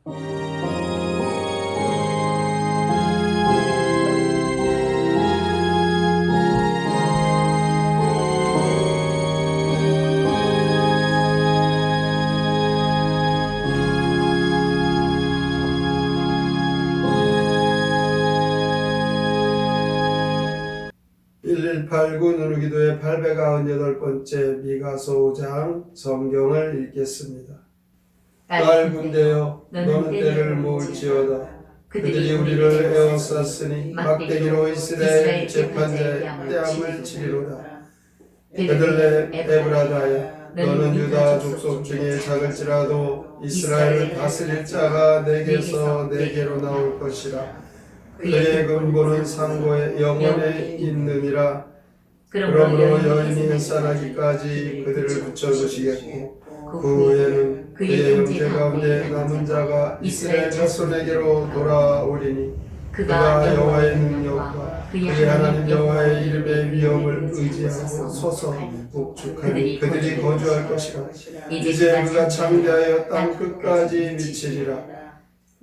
1189 누누기도의 898번째 미가서 5장 성경을 읽겠습니다. 딸 군대여 너는 때를 모을지어다. 그들이 우리를 에워쌌으니 막대기로 이스라엘 재판자의 떼함을 치리로다. 베들레 에브라다야 너는 유다 족속 중에 작을지라도 이스라엘을 다스릴 자가 내게서 내게로 나올 것이라. 그의 근본은 상고의 영원에 있느니라. 그러므로 여인이 햇살하기까지 그들을 붙여두시겠고 그 후에는 그의 형제 가운데 남은 자가 이스라엘 자손에게로 돌아오리니 그가 여호와의 능력과 그의 하나님 여호와의 이름의 위엄을 의지하고 서서 복죽하니 그들이 거주할 것이라. 이제 그가 창대하여 땅 끝까지 미치리라.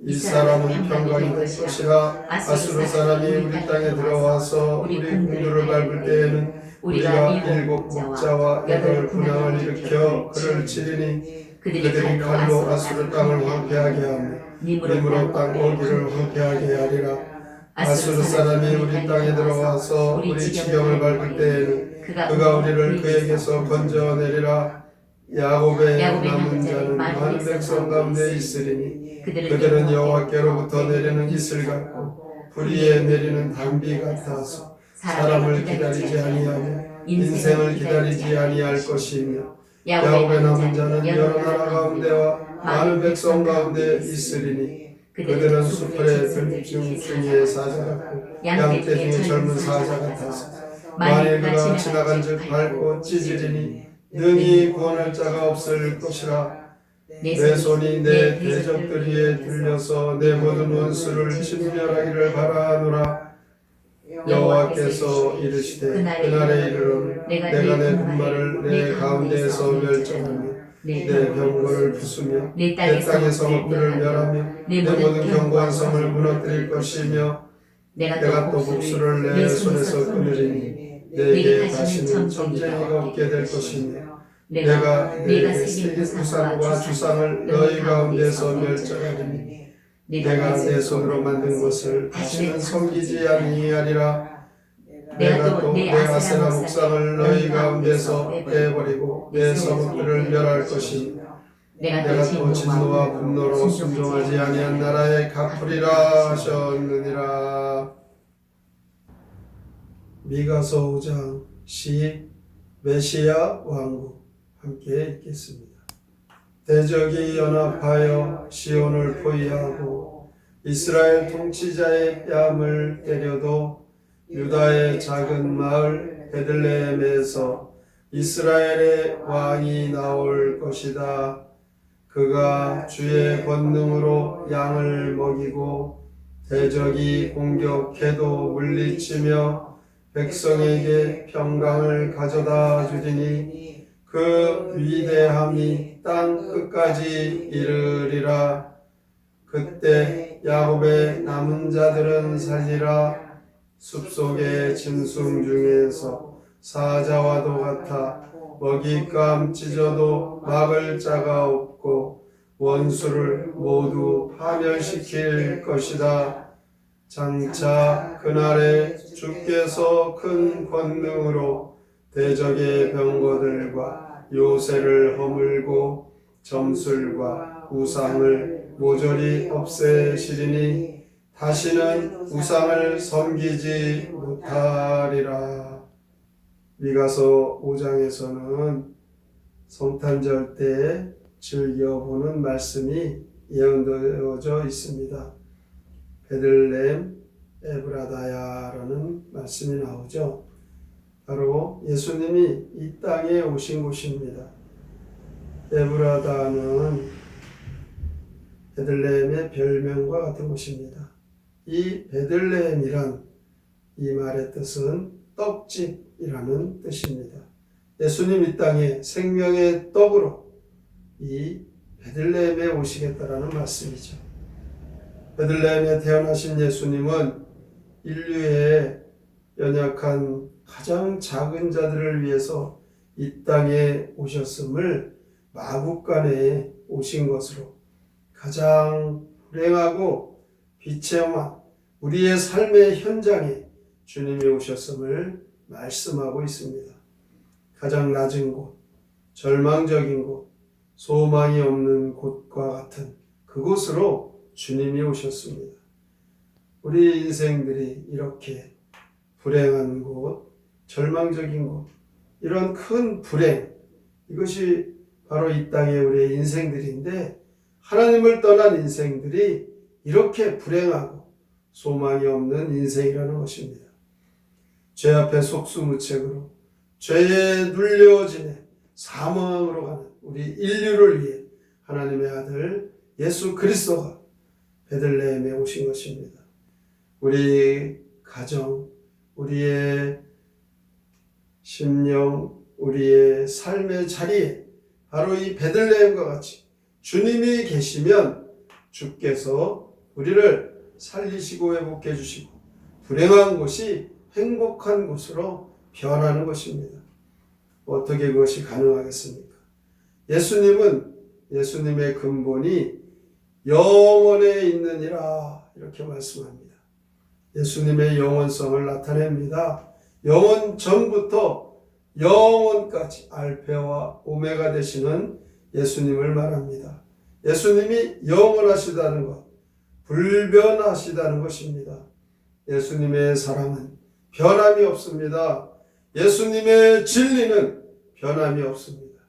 이 사람은 평강이 될 것이라. 아수르 사람이 우리 땅에 들어와서 우리 궁두를 밟을 때에는 우리가 7 목자와 8 군왕을 일으켜 그를 치리니 그들이 칼로 아수르 땅을 황폐하게 하며 님으로 땅 오기를 황폐하게 하리라. 아수르 사람이 우리 땅에 들어와서 우리 지경을 밟을 때에는 그가 우리를 그에게서 건져내리라. 야곱의 남은 자는 많은 백성 가운데 있으리니 그들은 여호와께로부터 내리는 이슬 같고 불의에 내리는 단비 같아서 사람을 기다리지 아니하며 인생을 기다리지 아니할 것이며 야곱의 남은 자는 여러 나라 가운데와 많은 백성 가운데 있으리니 그들은 수풀의 들짐승 중에 사자 같고 양떼 중에 젊은 사자 같아서 만일 그가 지나간즉 밟고 찢으리니 능히 구원할 자가 없을 것이라. 내 손이 내 대적들 위에 들려서 내 모든 원수를 진멸하기를 바라노라. 여호와께서 이르시되 그날에 이르러는 내가 내 군마를 내 가운데에서 멸정하며 내 병거를 부수며 내 땅의 성읍들을 멸하며 내 모든 견고한 성을 무너뜨릴 것이며 내가 또 복수를 내 손에서 끊으리니 내게 다시는 전쟁이 없게 될 것이며 내가 내게 세계 우상과 주상을 너희 가운데서 멸절하리니 내가 내 손으로 만든 것을 다시는 섬기지 아니하리라. 내가 또 내 아세라 목상을 너희 가운데서 빼버리고 내 성읍들을 멸할 것이며 내가 또 진노와 분노로 순종하지 아니한 나라에 갚으리라 하셨느니라. 미가서 5장 시 메시아 왕국 함께 읽겠습니다. 대적이 연합하여 시온을 포위하고 이스라엘 통치자의 뺨을 때려도 유다의 작은 마을 베들레헴에서 이스라엘의 왕이 나올 것이다. 그가 주의 권능으로 양을 먹이고 대적이 공격해도 물리치며 백성에게 평강을 가져다 주리니 그 위대함이 땅 끝까지 이르리라. 그때 야곱의 남은 자들은 살리라. 숲속의 짐승 중에서 사자와도 같아 먹잇감 찢어도 막을 자가 없고 원수를 모두 파멸시킬 것이다. 장차 그날에 주께서 큰 권능으로 대적의 병거들과 요새를 허물고 점술과 우상을 모조리 없애시리니 다시는 우상을 섬기지 못하리라. 미가서 5장에서는 성탄절 때 즐겨보는 말씀이 예언되어져 있습니다. 베들레헴 에브라다야라는 말씀이 나오죠. 바로 예수님이 이 땅에 오신 곳입니다. 에브라다는 베들레헴의 별명과 같은 곳입니다. 이 베들레헴이란 이 말의 뜻은 떡집이라는 뜻입니다. 예수님 이 땅에 생명의 떡으로 이 베들레헴에 오시겠다라는 말씀이죠. 베들레헴에 태어나신 예수님은 인류의 연약한 가장 작은 자들을 위해서 이 땅에 오셨음을 마국간에 오신 것으로 가장 불행하고 비체험한 우리의 삶의 현장에 주님이 오셨음을 말씀하고 있습니다. 가장 낮은 곳, 절망적인 곳, 소망이 없는 곳과 같은 그곳으로 주님이 오셨습니다. 우리 인생들이 이렇게 불행한 곳, 절망적인 곳, 이런 큰 불행, 이것이 바로 이 땅의 우리의 인생들인데 하나님을 떠난 인생들이 이렇게 불행하고 소망이 없는 인생이라는 것입니다. 죄 앞에 속수무책으로 죄에 눌려 지내 사망으로 가는 우리 인류를 위해 하나님의 아들 예수 그리스도가 베들레헴에 오신 것입니다. 우리 가정, 우리의 심령, 우리의 삶의 자리에 바로 이 베들레헴과 같이 주님이 계시면 주께서 우리를 살리시고 회복해 주시고 불행한 곳이 행복한 곳으로 변하는 것입니다. 어떻게 그것이 가능하겠습니까? 예수님은 예수님의 근본이 영원에 있느니라 이렇게 말씀합니다. 예수님의 영원성을 나타냅니다. 영원 전부터 영원까지 알파와 오메가 되시는 예수님을 말합니다. 예수님이 영원하시다는 것, 불변하시다는 것입니다. 예수님의 사랑은 변함이 없습니다. 예수님의 진리는 변함이 없습니다.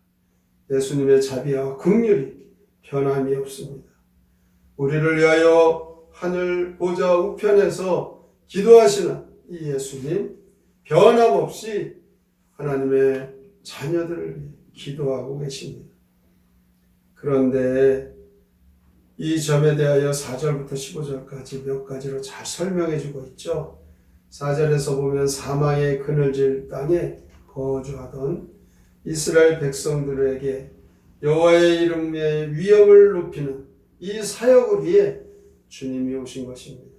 예수님의 자비와 긍휼이 변함이 없습니다. 우리를 위하여 하늘 보좌 우편에서 기도하시는 이 예수님, 변함없이 하나님의 자녀들을 위해 기도하고 계십니다. 그런데 이 점에 대하여 4절부터 15절까지 몇 가지로 잘 설명해 주고 있죠. 4절에서 보면 사망의 그늘질 땅에 거주하던 이스라엘 백성들에게 여호와의 이름의 위엄을 높이는 이 사역을 위해 주님이 오신 것입니다.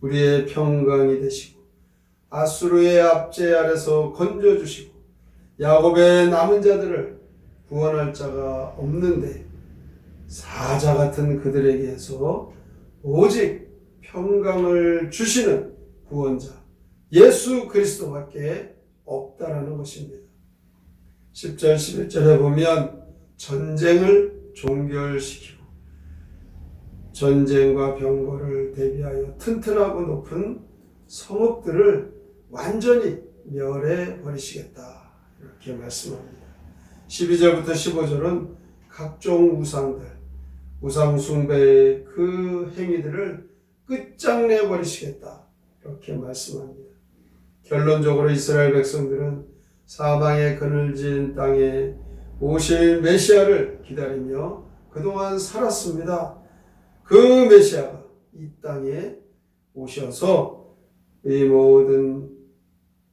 우리의 평강이 되시고 아수르의 압제 아래서 건져주시고 야곱의 남은 자들을 구원할 자가 없는데 사자 같은 그들에게서 오직 평강을 주시는 구원자 예수 그리스도밖에 없다라는 것입니다. 10절 11절에 보면 전쟁을 종결시키고 전쟁과 병거를 대비하여 튼튼하고 높은 성읍들을 완전히 멸해 버리시겠다 이렇게 말씀합니다. 12절부터 15절은 각종 우상들, 우상 숭배의 그 행위들을 끝장내 버리시겠다 이렇게 말씀합니다. 결론적으로 이스라엘 백성들은 사방에 그늘진 땅에 오실 메시아를 기다리며 그동안 살았습니다. 그 메시아가 이 땅에 오셔서 이 모든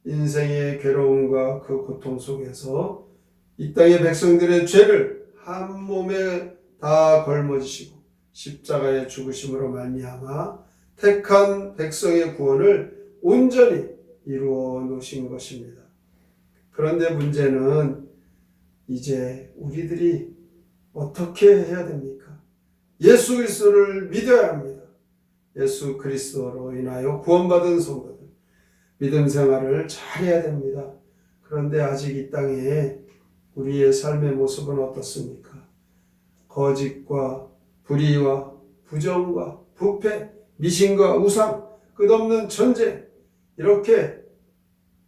인생의 괴로움과 그 고통 속에서 이 땅의 백성들의 죄를 한 몸에 다 걸머지시고 십자가의 죽으심으로 말미암아 택한 백성의 구원을 온전히 이루어 놓으신 것입니다. 그런데 문제는 이제 우리들이 어떻게 해야 됩니까? 예수 그리스도를 믿어야 합니다. 예수 그리스도로 인하여 구원받은 성도들, 믿음 생활을 잘해야 됩니다. 그런데 아직 이 땅에 우리의 삶의 모습은 어떻습니까? 거짓과 불의와 부정과 부패, 미신과 우상, 끝없는 전쟁, 이렇게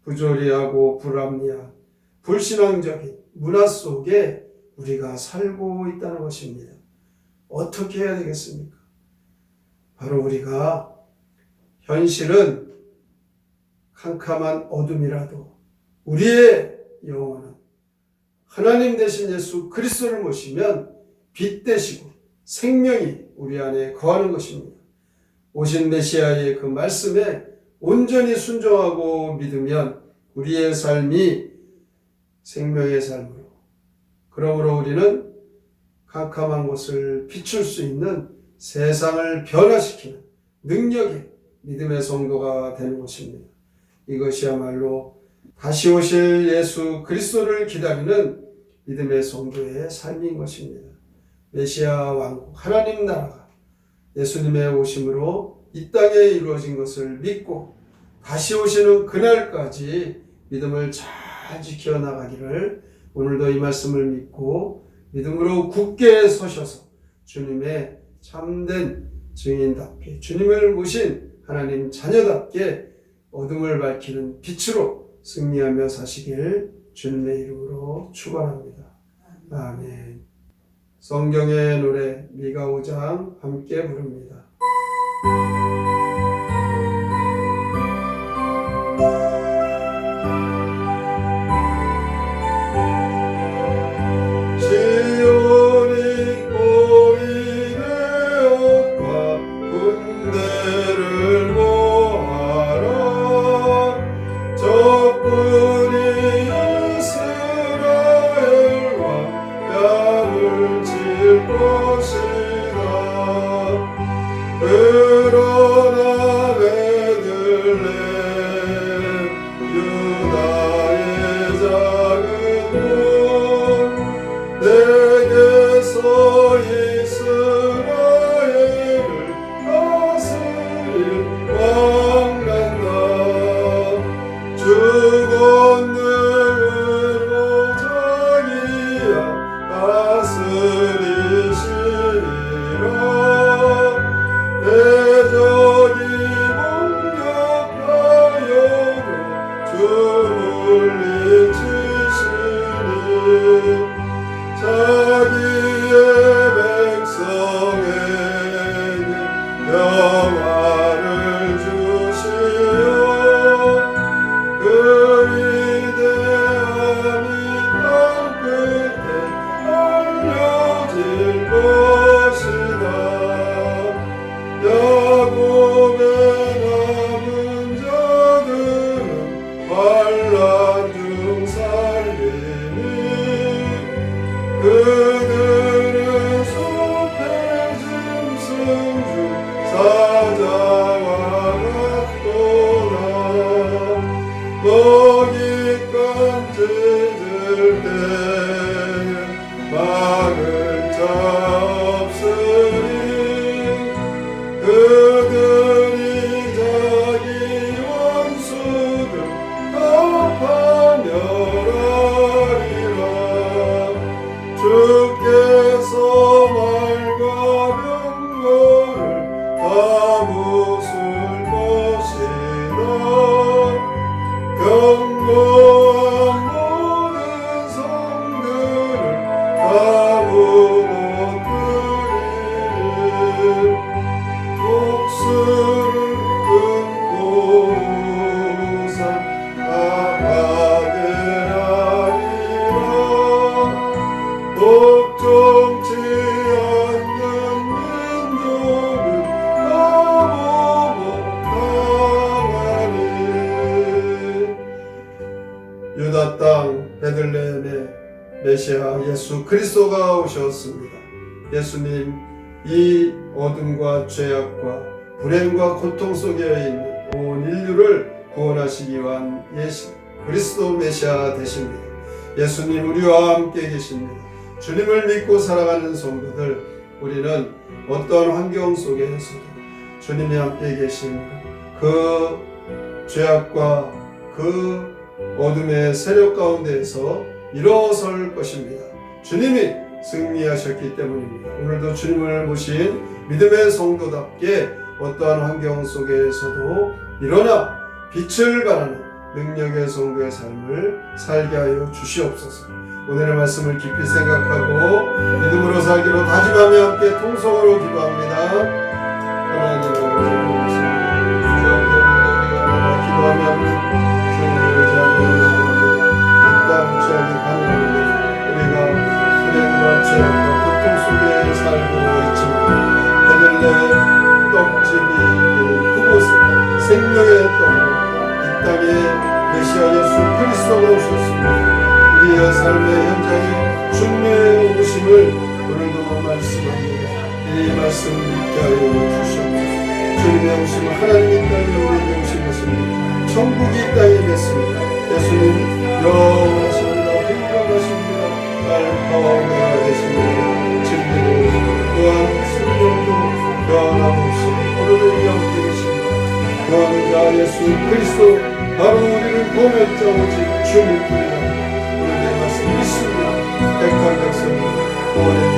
부조리하고 불합리한 불신앙적인 문화 속에 우리가 살고 있다는 것입니다. 어떻게 해야 되겠습니까? 바로 우리가 현실은 캄캄한 어둠이라도 우리의 영혼은 하나님 대신 예수 그리스도를 모시면 빛 되시고 생명이 우리 안에 거하는 것입니다. 오신 메시아의 그 말씀에 온전히 순종하고 믿으면 우리의 삶이 생명의 삶으로, 그러므로 우리는 캄캄한 곳을 비출 수 있는 세상을 변화시키는 능력이 믿음의 성도가 되는 것입니다. 이것이야말로 다시 오실 예수 그리스도를 기다리는 믿음의 성도의 삶인 것입니다. 메시아 왕국 하나님 나라가 예수님의 오심으로 이 땅에 이루어진 것을 믿고 다시 오시는 그날까지 믿음을 잘 지켜나가기를 오늘도 이 말씀을 믿고 믿음으로 굳게 서셔서 주님의 참된 증인답게 주님을 모신 하나님 자녀답게 어둠을 밝히는 빛으로 승리하며 사시길 주님의 이름으로 축원합니다. 아멘. 성경의 노래 미가 5장 함께 부릅니다. 그러나 베들레헴 유다의 작은 문 내게서 이스라엘을 다스릴 왕 난다. 주 권능으로 자기야 다스리시리라. 대적이 공격하여도 주 물리치시니 자기의 백성에게 평화를 주시어 그 위대함이 땅 끝에 알려질 것이다. 야곱의 남은 자들은 환란 중 살리니 그들은 숲의 짐승 중 사자와 같도다. 먹잇감 짖을 때에 막을 자 없으니 그들이 자기 원수들 갚아멸하리라. 주께서 말과 병거를 다 부술 것이다. 견고한 모든 성들을 다 무너뜨리리. 목숨을 끊고 산 아파게하리라. 복종치 않는 민족은 다 모독당하리. 유다 땅 베들레헴에 메시아 예수 그리스도가 오셨습니다. 예수님 이 어둠과 죄악과 불행과 고통 속에 있는 온 인류를 구원하시기 위한 그리스도 메시아 되십니다. 예수님 우리와 함께 계십니다. 주님을 믿고 살아가는 성도들, 우리는 어떤 환경 속에서도 주님이 함께 계신 그 죄악과 그 어둠의 세력 가운데에서 일어설 것입니다. 주님이 승리하셨기 때문입니다. 오늘도 주님을 모신 믿음의 성도답게 어떠한 환경 속에서도 일어나 빛을 발하는 능력의 성도의 삶을 살게 하여 주시옵소서. 오늘의 말씀을 깊이 생각하고 믿음으로 살기로 다짐하며 함께 통성으로 기도합니다. 하나님 아버지, 기도하며 주님을 의지하며 이 땅 죄악이 가능합니다. 우리가 불행과 죄악과 고통 속에 살고 있지만 베들레헴 떡집이 그곳에 생명의 떡으로 이 땅에 메시아 예수 그리스도가 오셨습니다. 우리의 삶의 현장에 주님의 오심을 오늘도 말씀합니다. 이 말씀 믿게 하여 주시옵소서. 주님의 오심 하나님의 땅에 우리에게 오신 것입니다. 천국이 이 땅에 있습니다. 예수님 영원하십니다. 행복하십니다. 알파와 오메가 되십니다. 진리로 또한 성령도 변함없이 오늘을 영원히 계십니다. 구하는 자 예수 그리스도 바로 우리를 보멸자 오직 주님뿐이라. 오늘의 말씀 믿습니다. 백한 백성님 구원의